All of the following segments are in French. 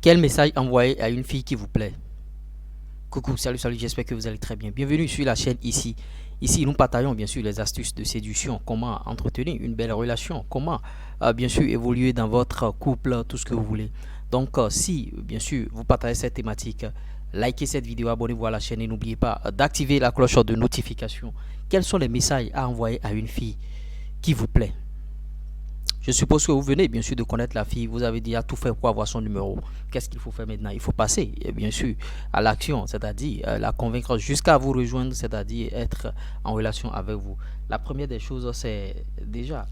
Quel message envoyer à une fille qui vous plaît? Coucou, salut, salut, j'espère que vous allez très bien. Bienvenue sur la chaîne ici. Ici, nous partageons bien sûr les astuces de séduction, comment entretenir une belle relation, comment bien sûr évoluer dans votre couple, tout ce que vous voulez. Donc, si bien sûr vous partagez cette thématique, likez cette vidéo, abonnez-vous à la chaîne et n'oubliez pas d'activer la cloche de notification. Quels sont les messages à envoyer à une fille qui vous plaît? Je suppose que vous venez bien sûr de connaître la fille, vous avez déjà tout fait pour avoir son numéro. Qu'est-ce qu'il faut faire maintenant? Il faut passer bien sûr à l'action, c'est-à-dire la convaincre jusqu'à vous rejoindre, c'est-à-dire être en relation avec vous. La première des choses, c'est déjà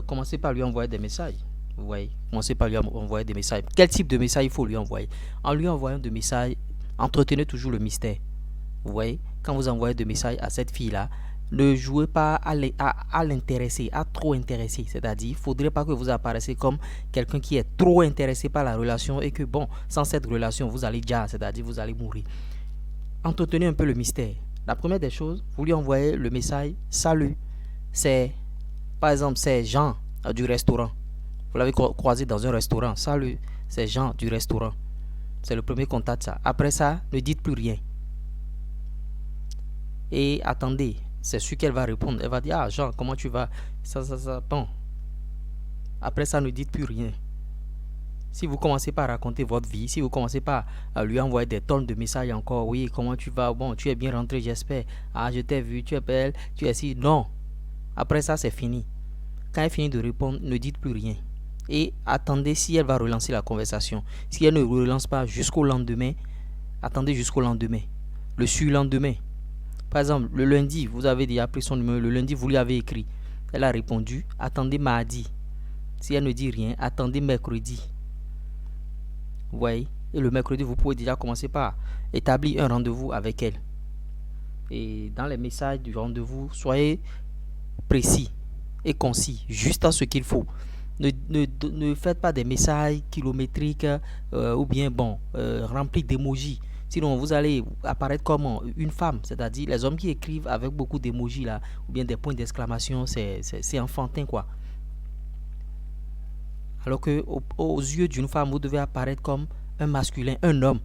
commencer par lui envoyer des messages. Vous voyez, commencez par lui envoyer des messages. Quel type de message il faut lui envoyer? En lui envoyant des messages, entretenez toujours le mystère. Vous voyez, quand vous envoyez des messages à cette fille-là, ne jouez pas à l'intéresser, à trop intéresser. C'est-à-dire, il ne faudrait pas que vous apparaissiez comme quelqu'un qui est trop intéressé par la relation et que, bon, sans cette relation, vous allez déjà, c'est-à-dire, vous allez mourir. Entretenez un peu le mystère. La première des choses, vous lui envoyez le message salut. C'est, par exemple, c'est Jean du restaurant. Vous l'avez croisé dans un restaurant. Salut, c'est Jean du restaurant. C'est le premier contact, ça. Après ça, ne dites plus rien. Et attendez, c'est sûr qu'elle va répondre. Elle va dire, ah Jean, comment tu vas? Ça. Bon, après ça, ne dites plus rien. Si vous commencez par raconter votre vie, si vous commencez par lui envoyer des tonnes de messages encore, oui, comment tu vas? Bon, tu es bien rentré, j'espère. Ah, je t'ai vu, tu es belle, tu es si. Non. Après ça, c'est fini. Quand elle finit de répondre, ne dites plus rien. Et attendez si elle va relancer la conversation. Si elle ne relance pas jusqu'au lendemain, attendez jusqu'au lendemain. Le surlendemain. Par exemple, le lundi, vous avez déjà pris son numéro. Le lundi, vous lui avez écrit. Elle a répondu. Attendez mardi. Si elle ne dit rien, attendez mercredi. Vous voyez? Et le mercredi, vous pouvez déjà commencer par établir un rendez-vous avec elle. Et dans les messages du rendez-vous, soyez précis et concis, juste à ce qu'il faut. Ne faites pas des messages kilométriques ou bien bon, remplis d'émojis. Sinon, vous allez apparaître comme une femme, c'est-à-dire les hommes qui écrivent avec beaucoup d'émojis là, ou bien des points d'exclamation, c'est enfantin quoi. Alors que aux yeux d'une femme, vous devez apparaître comme un masculin, un homme.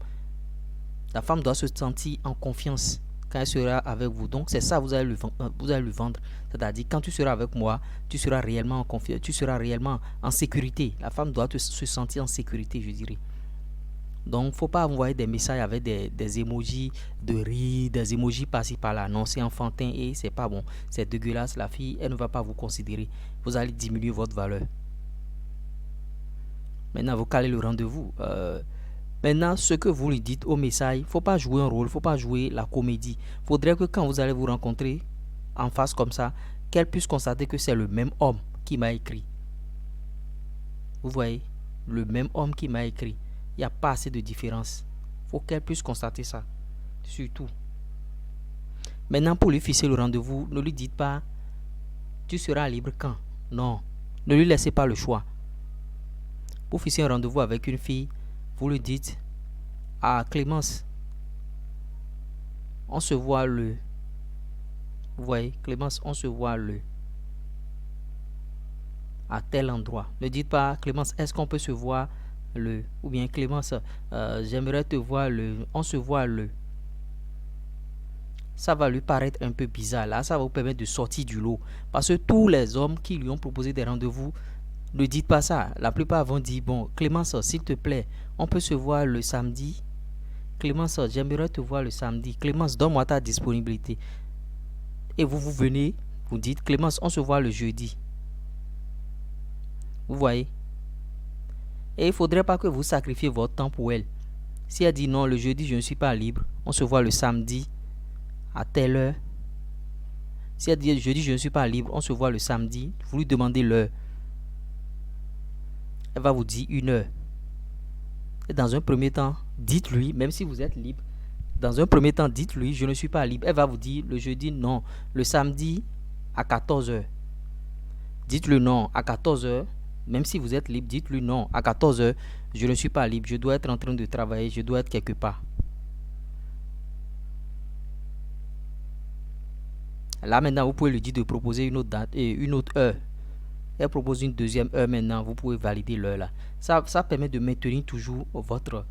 La femme doit se sentir en confiance quand elle sera avec vous. Donc c'est ça, vous allez lui vendre. C'est-à-dire, quand tu seras avec moi, tu seras réellement en confiance, tu seras réellement en sécurité. La femme doit se sentir en sécurité, je dirais. Donc, il ne faut pas envoyer des messages avec des emojis de rire, des emojis par-ci par-là. Non, c'est enfantin et c'est pas bon. C'est dégueulasse. La fille, elle ne va pas vous considérer. Vous allez diminuer votre valeur. Maintenant, vous calez le rendez-vous. Maintenant, ce que vous lui dites au message, il ne faut pas jouer un rôle, il ne faut pas jouer la comédie. Il faudrait que quand vous allez vous rencontrer en face comme ça, qu'elle puisse constater que c'est le même homme qui m'a écrit. Vous voyez, le même homme qui m'a écrit. Il n'y a pas assez de différence. Il faut qu'elle puisse constater ça. Surtout. Maintenant, pour lui fixer le rendez-vous, ne lui dites pas tu seras libre quand. Non. Ne lui laissez pas le choix. Pour fixer un rendez-vous avec une fille, vous lui dites ah Clémence, on se voit le. Vous voyez, Clémence, on se voit le. À tel endroit. Ne dites pas Clémence, est-ce qu'on peut se voir le. Ou bien Clémence, j'aimerais te voir le. On se voit le. Ça va lui paraître un peu bizarre. Là, ça va vous permettre de sortir du lot. Parce que tous les hommes qui lui ont proposé des rendez-vous, ne dites pas ça. La plupart vont dire, bon, Clémence, s'il te plaît, on peut se voir le samedi. Clémence, j'aimerais te voir le samedi. Clémence, donne-moi ta disponibilité. Et vous venez, vous dites, Clémence, on se voit le jeudi. Vous voyez? Et il ne faudrait pas que vous sacrifiez votre temps pour elle. Si elle dit non, le jeudi, je ne suis pas libre, on se voit le samedi à telle heure. Si elle dit jeudi, je ne suis pas libre, on se voit le samedi, vous lui demandez l'heure. Elle va vous dire une heure. Et dans un premier temps, dites-lui, même si vous êtes libre, dans un premier temps, dites-lui, je ne suis pas libre. Elle va vous dire le jeudi, non. Le samedi, à 14 heures. Dites-le non, à 14 heures. Même si vous êtes libre, dites-lui non. À 14 heures, je ne suis pas libre. Je dois être en train de travailler. Je dois être quelque part. Là, maintenant, vous pouvez lui dire de proposer une autre date et une autre heure. Elle propose une deuxième heure maintenant. Vous pouvez valider l'heure là. Ça permet de maintenir toujours votre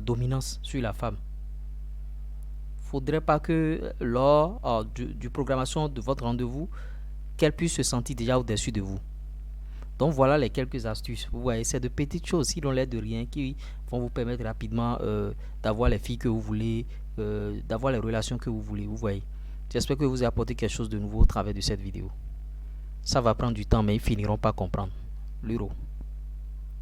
dominance sur la femme. Faudrait pas que lors du programmation de votre rendez-vous, qu'elle puisse se sentir déjà au-dessus de vous. Donc voilà les quelques astuces. Vous voyez, c'est de petites choses qui n'ont l'air de rien, qui vont vous permettre rapidement d'avoir les filles que vous voulez, d'avoir les relations que vous voulez. Vous voyez. J'espère que vous avez apporté quelque chose de nouveau au travers de cette vidéo. Ça va prendre du temps, mais ils finiront par comprendre. Luro.